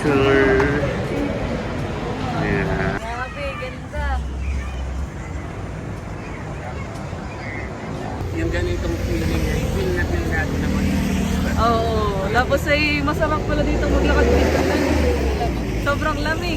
picture. Yeah. Grabe, ganda. Yung ganitong feeling ay feel natin naman. Oo, tapos ay masarap pala dito maglakad dito. Sobrang lamig.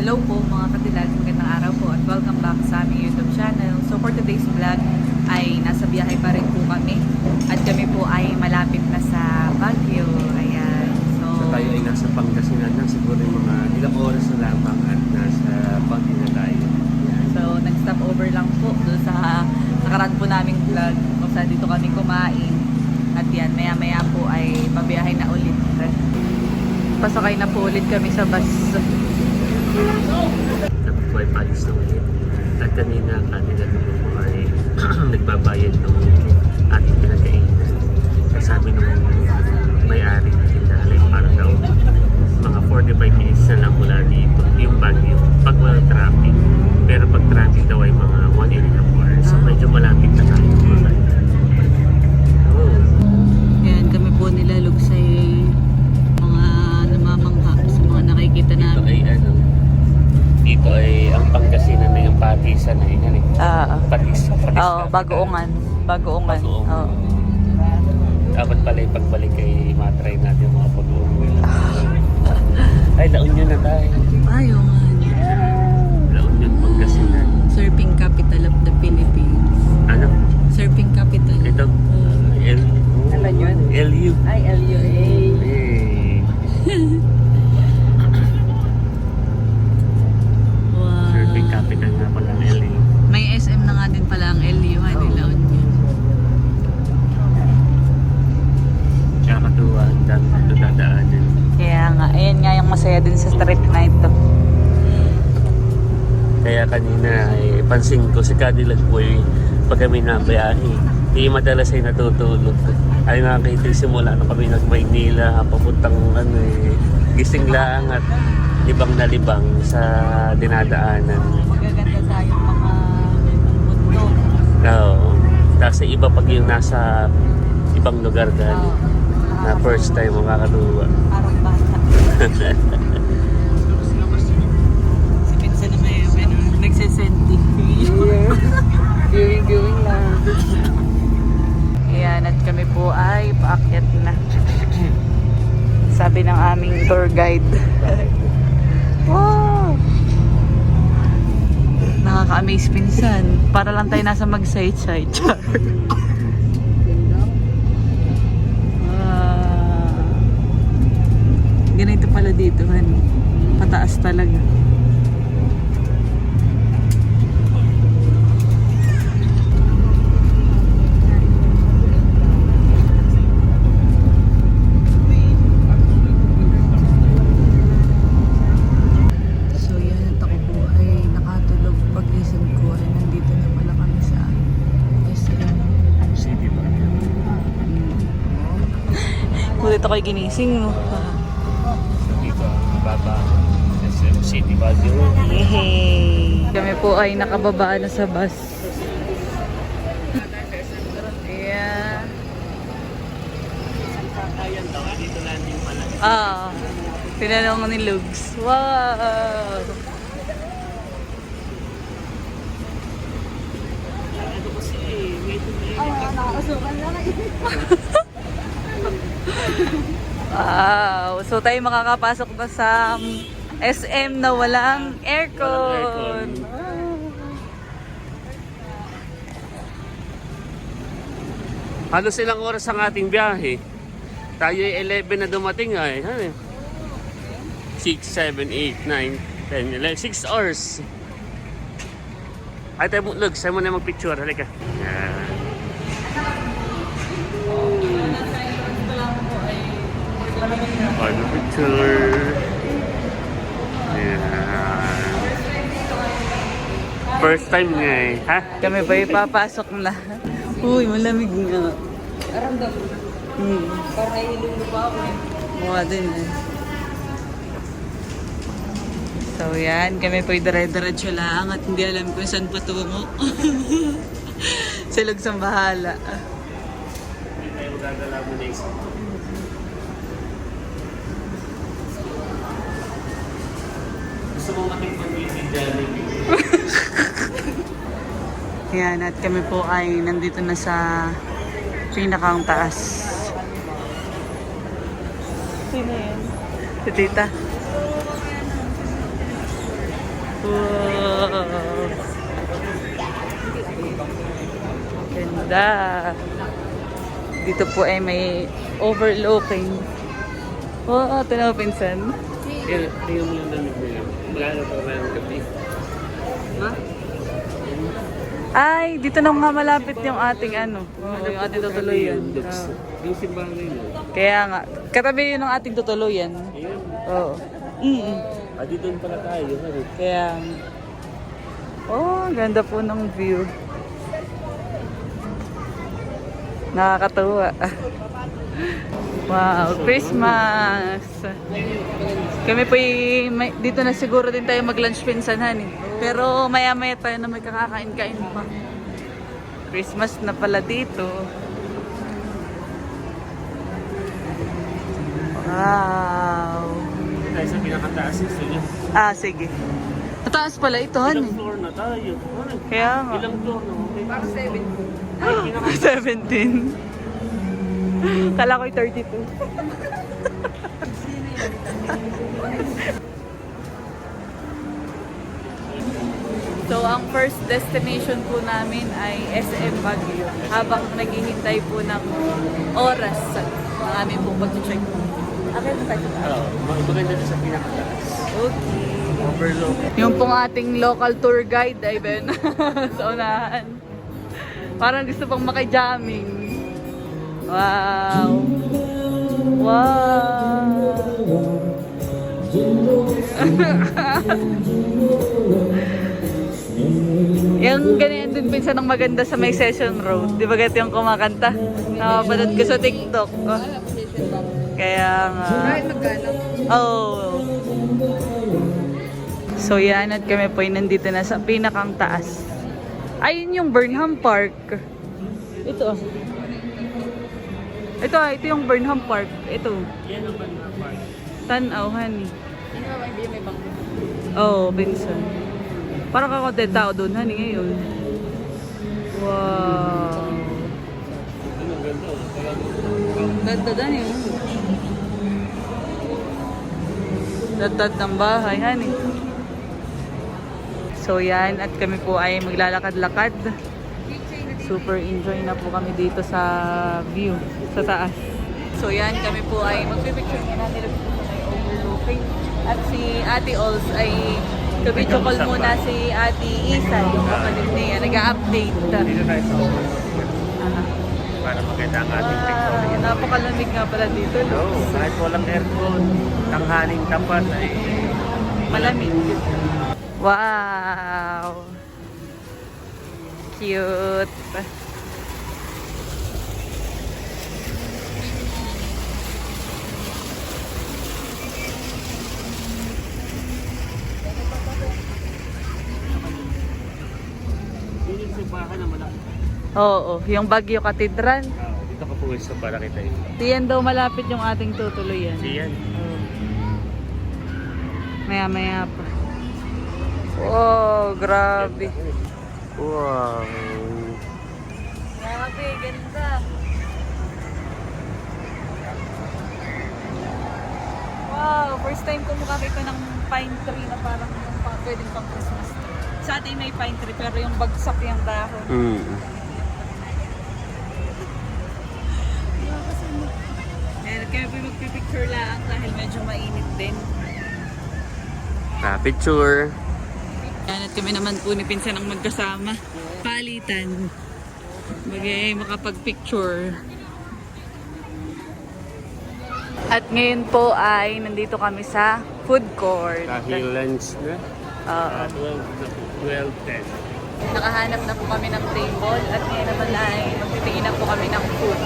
Hello po mga katilag, magandang araw po at welcome back sa aming YouTube channel. So for today's vlog ay nasa biyahe pa rin po kami at kami po ay malapit na sa Baguio. Ayan. So tayo ay nasa Pangasinan na, siguro yung mga ilang oras na lamang at nasa Baguio na tayo. Ayan. So nag-stop over lang po doon sa nakaraan po naming vlog kung saan dito kami kumain. At yan, maya maya po ay pabiyahe na ulit. Pasakay na po ulit kami sa bus. Kami po ay palis na ulit. At kanina kanila po ay nagbabayad ng ating pinagkainan. Sabi nung may-ari na tindahan ay parang daw mga 45 minutes na lang mula dito yung Baguio pag walang traffic. Pero pag traffic daw ay mga 1.5 hours. So medyo malapit na tayo. Oh. Yan, kami po nilalog sa mga namamangha sa mga nakikita Dito namin. ay dito ay ang Pangasinan na yung patisan na yun. Patis Bagoongan. Bagoongan. Oo. Dapat pala yung pagbalik ay matry natin yung mga pag-uong. Ay, La Union na tayo. Ayaw nga. La Union, Pangasinan. Surfing capital of the Philippines. Ano? Surfing capital. Ito? Alam yun? LU. Ay, LUA. Hey. Wow. Surfing capital nga pala ng LU. May SM na nga din pala ang LU. Ay, La Union. Kaya katuwa, ang dami ito dadaanan. Kaya nga, ayan nga yung masaya din sa street na ito. Kaya kanina ay pansin ko si Cadillac Boy pag kami nabiyahe. Hindi madalas ay natutulog. Ay nakakita simula nung kami nag-Maynila, papuntang gising lang at libang na libang sa dinadaanan. Magaganda tayong mga mundo. Oo. Kasi iba pag yung nasa ibang lugar galing. Na first time makakatuwa. Parang bata. Si Pinsan na may nagsisenti. Viewing lang. Ayan, at kami po ay paakyat na. Sabi ng aming tour guide. Wow! Nakaka-amaze Pinsan. Para lang tayo nasa mag-side-side. Ganito pala dito, honey. Pataas talaga. So yan, at ako po ay nakatulog. Pag-isip ko ay nandito na pala kami sa SM. City ba? Kulit ako'y ginising mo. Dito, baba. SM City Baguio. Yehey! Kami po ay nakababa na sa bus. Yeah. Ayan daw, dito landing pala. Tinanong ni Lugs. Wow! Ano kasi, wait to be. Nakakasukan lang Wow! So tayo makakapasok na sa SM na walang aircon. Halos ilang oras ang ating biyahe. Tayo ay 11 na dumating ay. 6, 7, 8, 9, 10, 11, 6 hours. Ay tayo, look, sa'yo mo na mag-picture. Halika. Yan. For the picture. Yan. First time niya eh. Ha? Kami ba ipapasok na? Uy, malamig nga. Aramdam. Parang nahihilo pa ako eh. Mukha din eh. So So yan, kami po'y dire-diretso lang at hindi alam kung saan patungo. Silog sa bahala. Hindi tayo magagala mo na isa. Gusto mo makipag-visit dyan? Yan, at kami po ay nandito na sa pinakang taas. Sino yan? Si Tita. Wow. Ganda. Dito po ay may overlooking. Wow, ito na pinsan. Tingnan mo lang lamig mo yun. Magkano pa ba yung gabi? Ha? Ay, dito na nga malapit yung ating ano. Yung ating tutuluyan. Yung simbahan na yun. Kaya nga, katabi yun ng ating tutuluyan. Ayun. Oo. Adi doon pala tayo. Kaya, oh, ang ganda po ng view. Nakakatuwa. Wow, Christmas! Kami po dito na siguro din tayo mag-lunch pinsanan eh. Pero maya-maya tayo na may kakakain-kain pa. Christmas na pala dito. Wow! Tayo sa pinakataas gusto niyo. Ah, sige. Mataas pala ito, Ilang honey. floor na tayo? Kaya nga. Ilang floor na? Parang 7. 17. Kala ko'y 32. So, ang first destination po namin ay SM Baguio. Habang naghihintay po ng oras ng aming pong pag-check. Okay, tayo. Oo. Maganda doon sa pinakataas. Okay. Overlook. Yung pong ating local tour guide ay Ben sa unahan. Parang gusto pang maki-jamming. Wow! Wow! Yung ganyan din pinsan ng maganda sa may Session Road. Di ba ganito yung kumakanta? Napapanood ko sa TikTok. Oh. Kaya nga. Oh. So yan, at kami po ay nandito na sa pinakang taas. Ayun yung Burnham Park. Ito. Ito yung Burnham Park. Ito. Yan ang Burnham Park. Tanaw, honey. Hindi ba hindi may bangko? Oo, Vincent. Parang kakonte tao doon, honey, ngayon. Wow. Ano, ganda. Ganda doon yun. Dad ng bahay, honey. So yan, at kami po ay maglalakad-lakad. Super enjoy na po kami dito sa view, sa taas. So yan, kami po ay magpipicture muna nila po sa overlooking. At si Ate Ols ay kabidyo call muna si Ate Isa, yung kapatid niya, nag-update. Dito tayo sa overlook. Para maganda ang ating picture. Napakalamig nga pala dito. No, kahit walang aircon, tanghaling tapat ay Malamig. Wow! Cute! yun yung simbahan na malaki. Oo, yung Baguio Cathedral. Dito ka puwesto para kita yun. Diyan daw malapit yung ating tutuluyan. Diyan. Maya-maya pa. Wow, grabe. Wow. Grabe, ganda. Wow, first time ko makakita ng pine tree na parang pwedeng pang Christmas tree. Sa atin may pine tree pero yung bagsak yung dahon. Kaya po magpipicture lang dahil medyo mainit din. Picture. Yan, at kami naman po ni Pinsan ang magkasama. Palitan. Bagay makapag-picture. At ngayon po ay nandito kami sa food court. Dahil lunch na. Oo. 12:10. Nakahanap na po kami ng table at ngayon naman ay magtitingin na po kami ng food.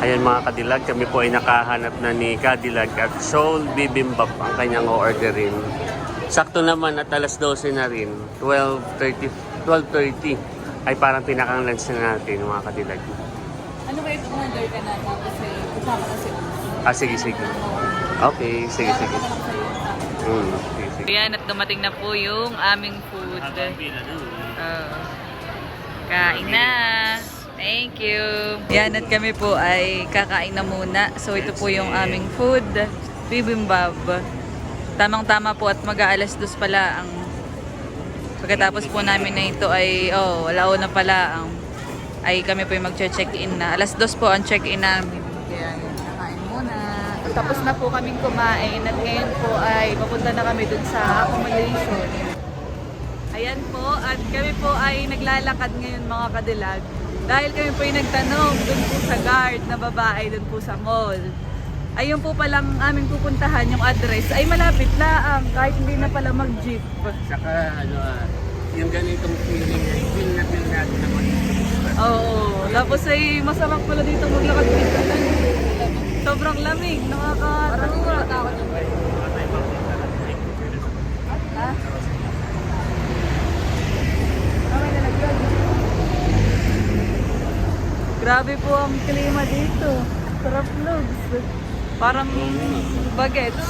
Ayan mga kadilag, kami po ay nakahanap na ni Kadilag at Seoul Bibimbap ang kanyang orderin. Sakto naman at alas 12 na rin, 12:30 ay parang pinakang lunch na natin mga kadilag. Ano ba ito order ka na tapos ay kasama kasi? Sige, sige. Okay, sige, sige. Sige, sige. Ayan, at dumating na po yung aming food. Kain na. Thank you. Yan, at kami po ay kakain na muna. So ito po yung aming food, bibimbap. Tamang-tama po at mag-aalas 2 pala ang pagkatapos po namin na ito ay alauna pala ang ay kami po yung mag-check-in na. Alas 2 po ang check-in namin. Kaya yun, kakain muna. Tapos na po kaming kumain at ngayon po ay papunta na kami dun sa accommodation. Ayan po, at kami po ay naglalakad ngayon mga kadilag. Dahil kami po ay nagtanong dun po sa guard na babae dun po sa mall. Ayun po palang aming pupuntahan yung address ay malapit lang kahit hindi na pala mag-jeep. Saka yung ganitong feeling na feel natin naman. Oo, tapos ay masarap pala dito maglakad dito. Sobrang lamig, nakakatakot yung ha? Grabe po ang klima dito. Sarap logs. Parang bagets.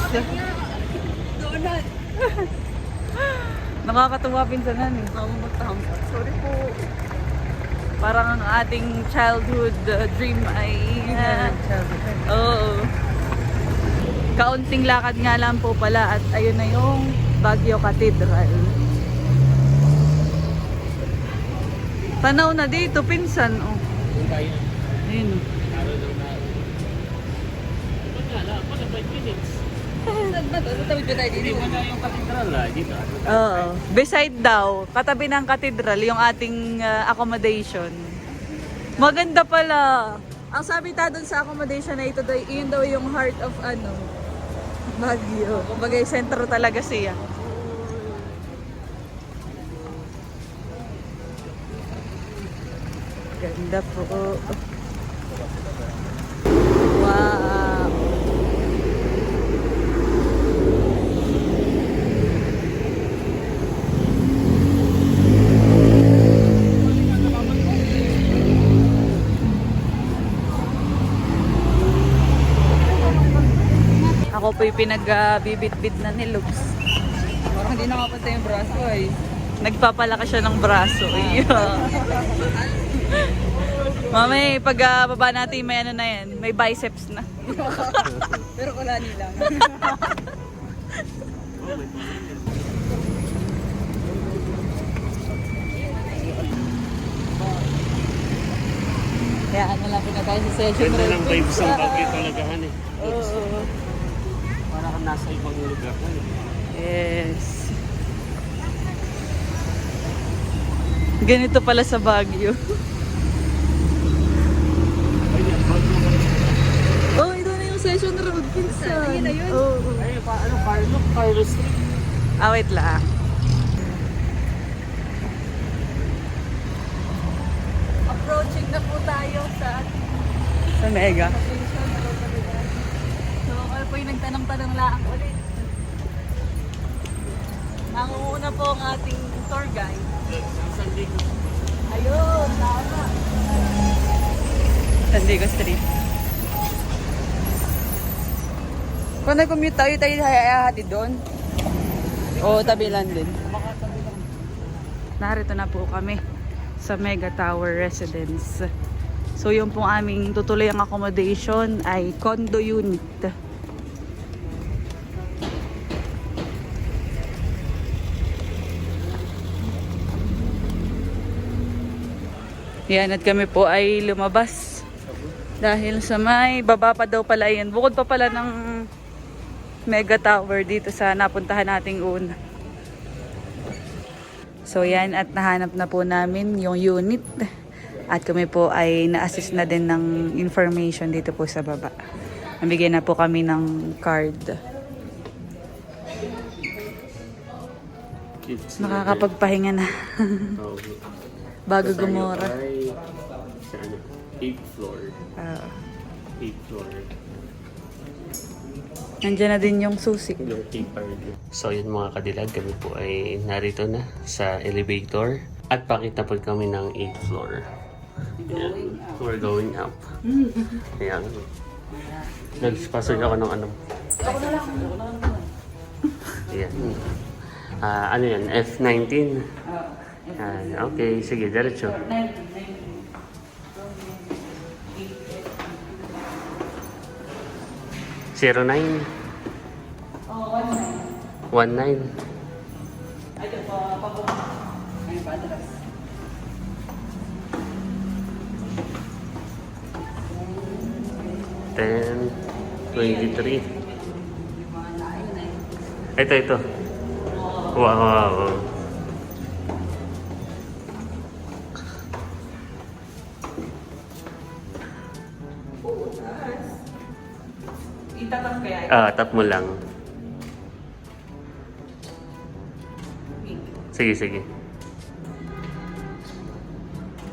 Donut. Nakakatuwa pinsanan eh. Sorry po. Parang ang ating childhood dream ay oo. Kaunting lakad nga lang po pala at ayun na yung Baguio Cathedral. Tanaw na dito, pinsan. Oh. Ayun. Oo. Beside daw, katabi ng cathedral, yung ating accommodation. Maganda pala. Ang sabi ta doon sa accommodation na ito, yun daw yung heart of Baguio. Kumbaga, sentro talaga siya. Ganda po. Wow. Ako po'y pinagbibit-bit na ni Lux. Parang hindi nakapatay yung braso ay. Nagpapalaki siya ng braso. Mami, pag baba natin may ano na yan, may biceps na. Pero kulani lang. Kaya ano lang po na tayo sa session. Ganda ng vibes ng Baguio talagahan eh. Oo. Para kang nasa ibang lugar na eh. Yes. Ganito pala sa Baguio. Oh, ito na yung session road, pinsan. Ayun na yun. Oo. Ay, Carlo Street. Wait lang. Approaching na po tayo sa Mega. station. So, ako po yung nagtanong-tanong lang ulit. Nangunguna po ang ating tour guide. Ayun, tama. San Diego Street. Kung nag-commute tayo hayahati doon. O tabi lang din. Narito na po kami sa Mega Tower Residence. So yung pong aming tutuloy ang accommodation ay condo unit. Yan, at kami po ay lumabas. Dahil sa may baba pa daw pala yan. Bukod pa pala ng Mega Tower dito sa napuntahan nating una. So yan, at nahanap na po namin yung unit. At kami po ay na-assist na din ng information dito po sa baba. Nabigyan na po kami ng card. Nakakapagpahinga na. Bago gumora. Sa 8th floor. 8th floor. Nandiyan na din yung susi. Yung keeper. So yun mga kadilag, kami po ay narito na sa elevator. At pakita po kami ng 8th floor. Ayan. We're going up. Ayan. Nagspasok ako ng ano. Ayan. Ano yan? F19. Ayan. Okay, sige, diretso. 09. Oh, 19. 19. Ay, ito pa, ay, pa-atras. Ten, 23. Ito. Wow. Itatap kaya? Tap mo lang. Sige.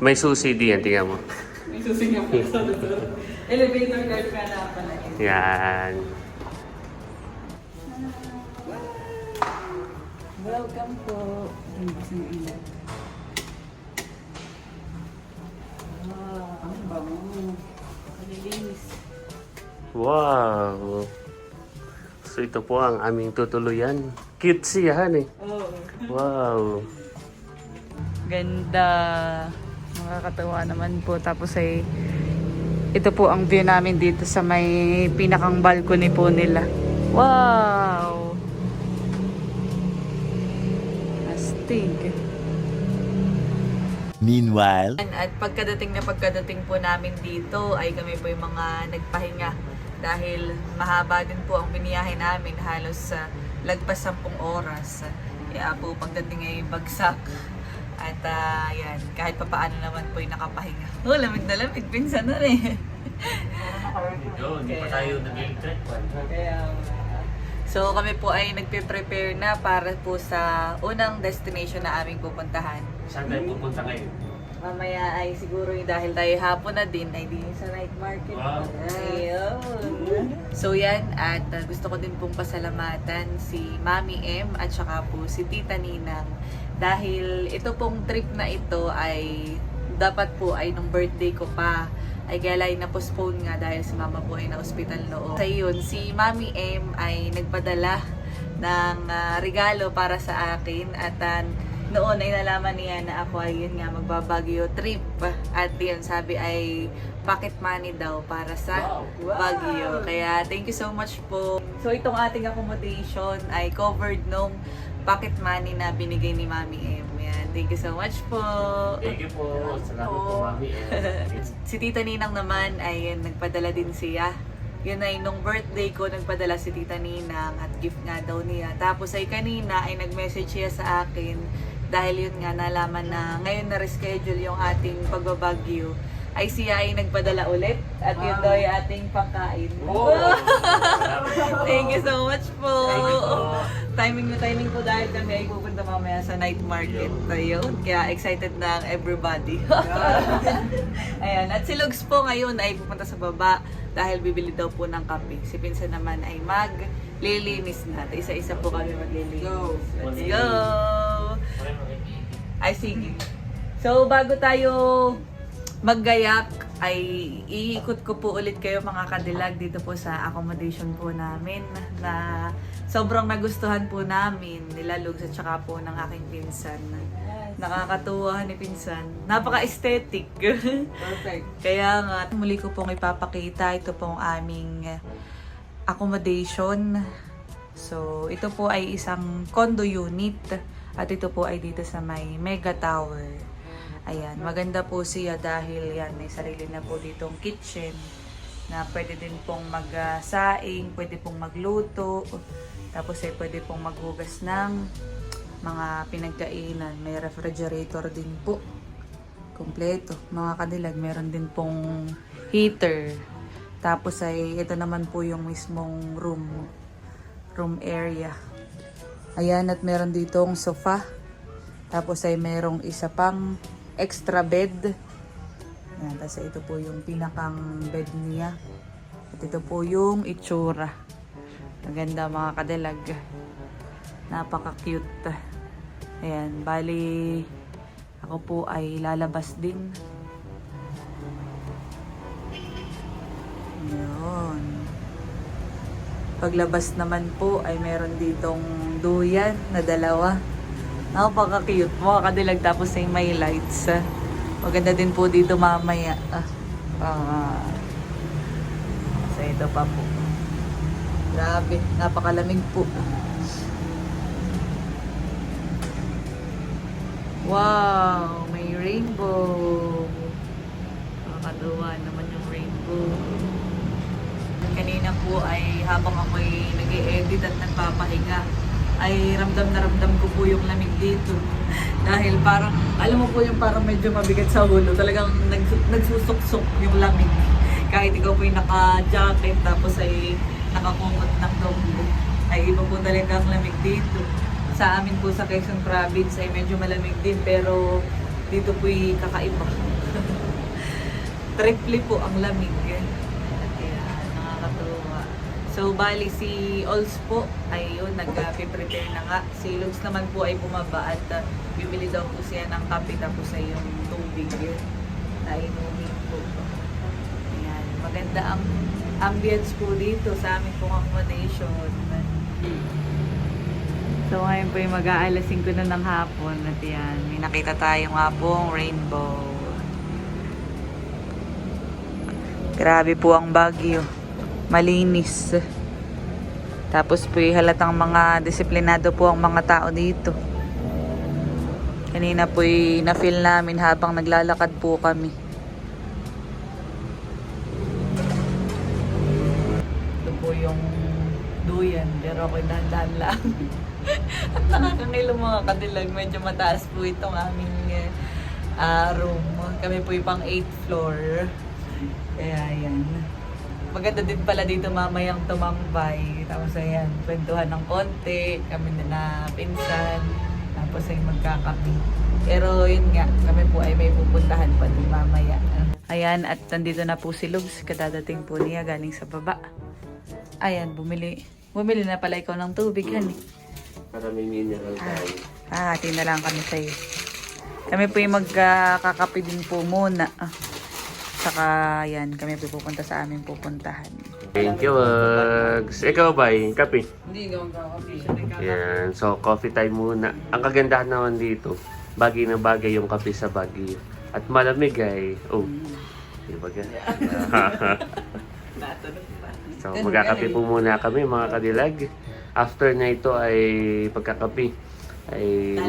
May susi diyan, tingnan mo. May susingam po sa dito. Elevator card ka na pala yun. Yan. Welcome po. Ang gusto ng ilan. Ang bango. Kalilinis. Wow. So ito po ang aming tutuluyan. Cute siya, eh. Oh. Wow. Ganda. Nakakatawa naman po. Tapos ay ito po ang view namin dito sa may pinakang balcony po nila. Wow! Astig. Meanwhile, At pagkadating po namin dito ay kami po yung mga nagpahinga dahil mahaba din po ang biniyahe namin, halos lagpas 10 oras. Kaya po pagdating ay bagsak. At yan, kahit papaano naman po yung nakapahinga. Oh, lamig na lamig, pinsan na rin. Hindi pa tayo nag-electric one. So kami po ay nagpe-prepare na para po sa unang destination na aming pupuntahan. Saan tayo pupunta ngayon? Mamaya ay siguro yung dahil tayo hapon na din ay din sa night market. Wow. Ayun. So yan, at gusto ko din pong pasalamatan si Mami M at saka po si Tita Ninang dahil ito pong trip na ito ay dapat po ay nung birthday ko pa ay kaya lang na-postpone nga dahil si Mama po ay na-hospital noon. Sa yun, si Mami M ay nagpadala ng regalo para sa akin at noon ay nalaman niya na ako ay yun nga magbabagyo trip at yun sabi ay pocket money daw para sa Baguio. Kaya thank you so much po. So itong ating accommodation ay covered nung pocket money na binigay ni Mami M. Yan. Thank you so much po. Thank you po. Salamat po, Mami. Si Tita Ninang naman ay nagpadala din siya. Yun ay nung birthday ko nagpadala si Tita Ninang at gift nga daw niya. Tapos ay kanina ay nag-message siya sa akin dahil yun nga nalaman na ngayon na reschedule yung ating pagbabagyo ay siya ay nagpadala ulit at yun daw yung ating pangkain. Thank you so much po. Timing po dahil kami ay pupunta mamaya sa night market. Ayun, kaya excited na ang everybody. Ayan, at si Lugs po ngayon ay pupunta sa baba dahil bibili daw po ng kape. Si Pinsan naman ay maglilinis na. Isa-isa po kami maglilinis. Let's go! Ay, sige. So, bago tayo maggayak, ay iikot ko po ulit kayo mga kadilag dito po sa accommodation po namin na sobrang nagustuhan po namin nila Lugs at saka po ng aking pinsan. Nakakatuwa ni pinsan. Napaka-aesthetic. Perfect. Kaya nga, muli ko pong ipapakita ito pong aming accommodation. So, ito po ay isang condo unit at ito po ay dito sa may Mega Tower. Ayan, maganda po siya dahil yan, may sarili na po ditong kitchen na pwede din pong magsaing, pwede pong magluto, tapos ay pwede pong maghugas ng mga pinagkainan. May refrigerator din po. Kompleto. Mga kadilag, meron din pong heater. Tapos ay ito naman po yung mismong room area. Ayan, at meron ditong sofa. Tapos ay merong isa pang extra bed. Ayan, tapos ito po yung pinakang bed niya. At ito po yung itsura. Maganda mga kadilag. Napaka-cute. Ayan, bali ako po ay lalabas din. Yun. Paglabas naman po ay meron ditong duyan na dalawa. Napaka-cute mga kadilag, tapos ay may lights. Maganda din po dito mamaya. So ito pa po. Grabe, napakalamig po. Wow, may rainbow. Nakakatuwa naman yung rainbow. Kanina po ay habang ako'y nag-i-edit at nagpapahinga, ay ramdam na ramdam ko po yung lamig dito. Dahil parang, alam mo po yung parang medyo mabigat sa ulo. Talagang nagsusuksok yung lamig. Kahit ikaw po yung naka-jacket tapos ay nakakumot ng donggo, ay iba po talaga ang lamig dito. Sa amin po sa Quezon Province ay medyo malamig din, pero dito po yung kakaiba. Triple po ang lamig. Kaya nakakatuwa. So bali si Ols po ay yun, nag-prepare na nga. Si Lugs naman po ay bumaba at bibili daw po siya ng kape tapos ay yung tubig yun na inumin po. Ayan, maganda ang ambience po dito sa aming pong accommodation. So ngayon po yung mag-aalas 5 na ng hapon at yan, may nakita tayong hapong rainbow. Grabe po ang Baguio. Malinis. Tapos po halatang mga disiplinado po ang mga tao dito. Kanina po na-feel namin habang naglalakad po kami. Ito po yung duyan, pero ako'y dahan-dahan lang. At nakakangilo mga kadilag, medyo mataas po itong aming room. Kami po yung pang 8th floor. Kaya yan. Maganda din pala dito mamayang tumambay. Tapos ayan, kwentuhan ng konti. Kami na pinsan. Tapos ay magkakapi. Pero yun nga, kami po ay may pupuntahan pa din mamaya. Ayan, at nandito na po si Lugs. Kadadating po niya galing sa baba. Ayan, bumili na pala ikaw ng tubig, honey. Para may mineral tayo. Hati na lang kami sa'yo. Kami po yung magkakape din po muna. Saka yan, kami po pupunta sa aming pupuntahan. Thank you, Wags. Ikaw ba, kape? Hindi naman kakapi. Yan, so coffee time muna. Ang kagandahan naman dito, bagay na bagay yung kape sa Baguio. At malamig ay, di ba ga? So magkakape po muna kami mga kadilag. After na ito ay pagkakape ay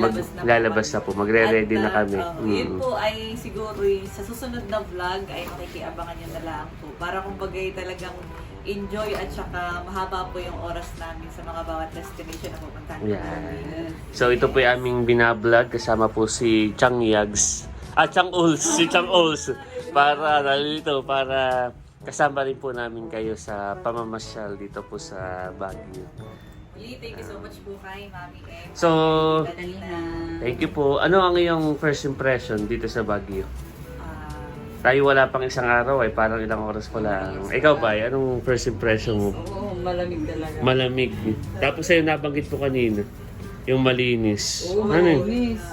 lalabas na po. Magre-ready na kami. Yun po ay siguro sa susunod na vlog ay makikiabangan nyo na lang po. Para kumbaga talagang enjoy at saka mahaba po yung oras namin sa mga bawat destination na pupuntahan namin. So ito po yung aming binablog. Kasama po si Chang Yags. Chang Ols. Si Chang Ols. Para kasama rin po namin kayo sa pamamasyal dito po sa Baguio. Thank you so much po kay Mami Em. So, thank you po. Ano ang iyong first impression dito sa Baguio? Tayo wala pang isang araw ay parang ilang oras pa lang. Ikaw ba, anong first impression mo? Oo, malamig talaga. Malamig. Tapos sa'yo nabanggit ko kanina, yung malinis. Oo, malinis.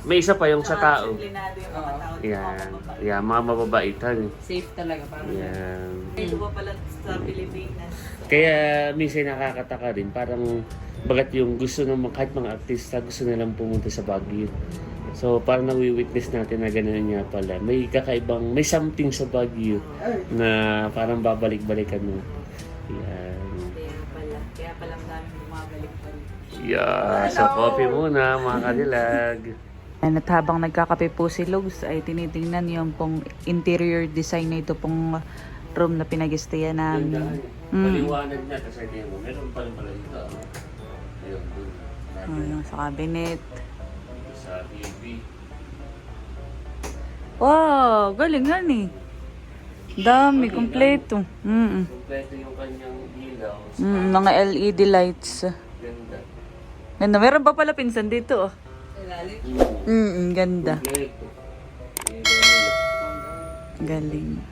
May isa pa yung sa tao. Disiplinado yung mga tao. Yan. Yan, mga mababaitan. Safe talaga para. Yan. Ay, lupa pala sa Pilipinas. Kaya minsan nakakataka rin, parang bagat yung gusto ng kahit mga artista, gusto nilang pumunta sa Baguio. So parang nawi-witness natin na gano'n nga pala. May kakaibang, may something sa Baguio na parang babalik-balikan mo. Yan. Kaya pala dami bumabalik-balik. Yeah, so coffee muna mga kadilag. At habang nagkakape po si Lugs ay tinitingnan yung pong interior design na ito pong room na pinag-stayan namin. Paliwanag niya kasi tingnan mo, meron pala dito. Ayun, Sa cabinet. dito sa TV. Wow, galing nga ni. Dami, kompleto. Kompleto yung kanyang ilaw. Mga LED lights. Ganda. Ganda. Meron pa pala pinsan dito. Ganda. Kompleto. Galing.